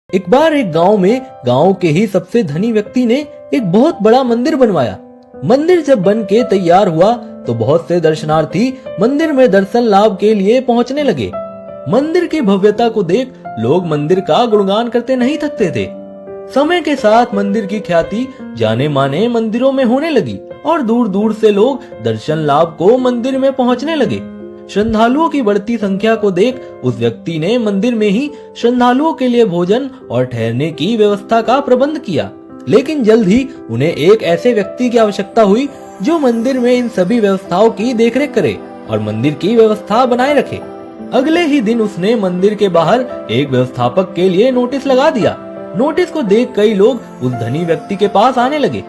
एक बार एक गांव में गांव के ही सबसे धनी व्यक्ति ने एक बहुत बड़ा मंदिर बनवाया। मंदिर जब बन के तैयार हुआ तो बहुत से दर्शनार्थी मंदिर में दर्शन लाभ के लिए पहुंचने लगे। मंदिर की भव्यता को देख लोग मंदिर का गुणगान करते नहीं थकते थे। समय के साथ मंदिर की ख्याति जाने माने मंदिरों में होने लगी और दूर दूर से लोग दर्शन लाभ को मंदिर में पहुंचने लगे। श्रद्धालुओं की बढ़ती संख्या को देख उस व्यक्ति ने मंदिर में ही श्रद्धालुओं के लिए भोजन और ठहरने की व्यवस्था का प्रबंध किया। लेकिन जल्द ही उन्हें एक ऐसे व्यक्ति की आवश्यकता हुई जो मंदिर में इन सभी व्यवस्थाओं की देखरेख करे और मंदिर की व्यवस्था बनाए रखे। अगले ही दिन उसने मंदिर के बाहर एक व्यवस्थापक के लिए नोटिस लगा दिया। नोटिस को देख कई लोग उस धनी व्यक्ति के पास आने लगे।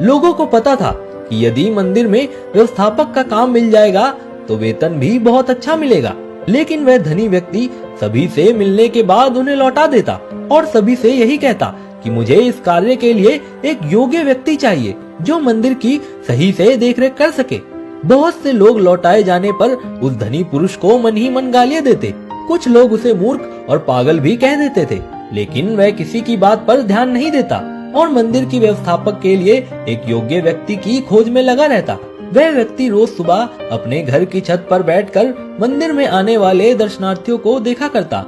लोगों को पता था कि यदि मंदिर में व्यवस्थापक का काम मिल जाएगा तो वेतन भी बहुत अच्छा मिलेगा। लेकिन वह धनी व्यक्ति सभी से मिलने के बाद उन्हें लौटा देता और सभी से यही कहता कि मुझे इस कार्य के लिए एक योग्य व्यक्ति चाहिए जो मंदिर की सही से देखरेख कर सके। बहुत से लोग लौटाए जाने पर उस धनी पुरुष को मन ही मन गालियां देते। कुछ लोग उसे मूर्ख और पागल भी कह देते थे, लेकिन वह किसी की बात पर ध्यान नहीं देता और मंदिर की व्यवस्थापक के लिए एक योग्य व्यक्ति की खोज में लगा रहता। वह व्यक्ति रोज सुबह अपने घर की छत पर बैठकर मंदिर में आने वाले दर्शनार्थियों को देखा करता।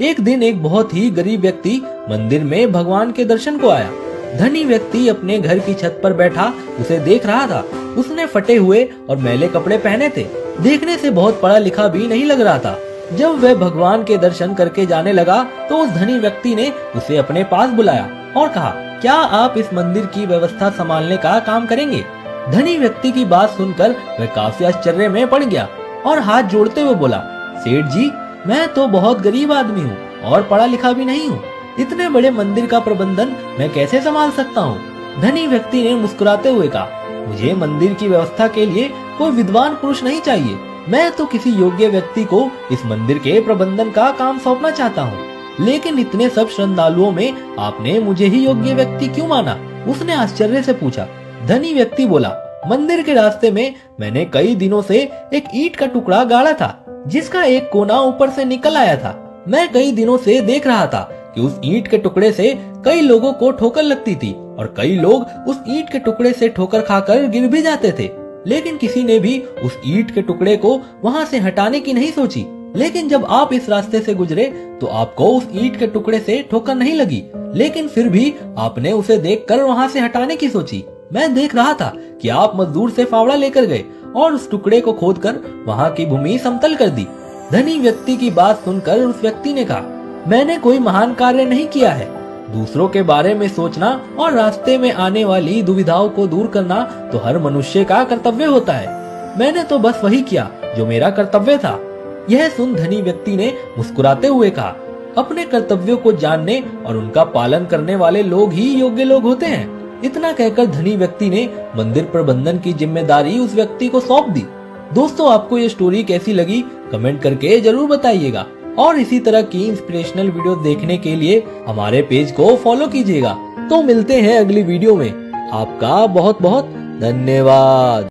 एक दिन एक बहुत ही गरीब व्यक्ति मंदिर में भगवान के दर्शन को आया। धनी व्यक्ति अपने घर की छत पर बैठा उसे देख रहा था। उसने फटे हुए और मैले कपड़े पहने थे। देखने से बहुत पढ़ा लिखा भी नहीं लग रहा था। जब वह भगवान के दर्शन करके जाने लगा तो उस धनी व्यक्ति ने उसे अपने पास बुलाया और कहा, क्या आप इस मंदिर की व्यवस्था संभालने का काम करेंगे? धनी व्यक्ति की बात सुनकर वह काफी आश्चर्य में पड़ गया और हाथ जोड़ते हुए बोला, सेठ जी, मैं तो बहुत गरीब आदमी हूँ और पढ़ा लिखा भी नहीं हूँ। इतने बड़े मंदिर का प्रबंधन मैं कैसे संभाल सकता हूँ? धनी व्यक्ति ने मुस्कुराते हुए कहा, मुझे मंदिर की व्यवस्था के लिए कोई विद्वान पुरुष नहीं चाहिए। मैं तो किसी योग्य व्यक्ति को इस मंदिर के प्रबंधन का काम सौंपना चाहता हूँ। लेकिन इतने सब श्रद्धालुओं में आपने मुझे ही योग्य व्यक्ति क्यों माना? उसने आश्चर्य से पूछा। धनी व्यक्ति बोला, मंदिर के रास्ते में मैंने कई दिनों से एक ईंट का टुकड़ा गाड़ा था जिसका एक कोना ऊपर से निकल आया था। मैं कई दिनों से देख रहा था कि उस ईंट के टुकड़े से कई लोगों को ठोकर लगती थी और कई लोग उस ईंट के टुकड़े से ठोकर खाकर गिर भी जाते थे। लेकिन किसी ने भी उस ईंट के टुकड़े को वहां से हटाने की नहीं सोची। लेकिन जब आप इस रास्ते से गुजरे तो आपको उस ईंट के टुकड़े से ठोकर नहीं लगी, लेकिन फिर भी आपने उसे देखकर वहां से हटाने की सोची। मैं देख रहा था कि आप मजदूर से फावड़ा लेकर गए और उस टुकड़े को खोदकर वहां की भूमि समतल कर दी। धनी व्यक्ति की बात सुनकर उस व्यक्ति ने कहा, मैंने कोई महान कार्य नहीं किया है। दूसरों के बारे में सोचना और रास्ते में आने वाली दुविधाओं को दूर करना तो हर मनुष्य का कर्तव्य होता है। मैंने तो बस वही किया जो मेरा कर्तव्य था। यह सुन धनी व्यक्ति ने मुस्कुराते हुए कहा, अपने कर्तव्यों को जानने और उनका पालन करने वाले लोग ही योग्य लोग होते हैं। इतना कहकर धनी व्यक्ति ने मंदिर प्रबंधन की जिम्मेदारी उस व्यक्ति को सौंप दी। दोस्तों, आपको ये स्टोरी कैसी लगी कमेंट करके जरूर बताइएगा और इसी तरह की इंस्पिरेशनल वीडियो देखने के लिए हमारे पेज को फॉलो कीजिएगा। तो मिलते हैं अगली वीडियो में। आपका बहुत बहुत धन्यवाद।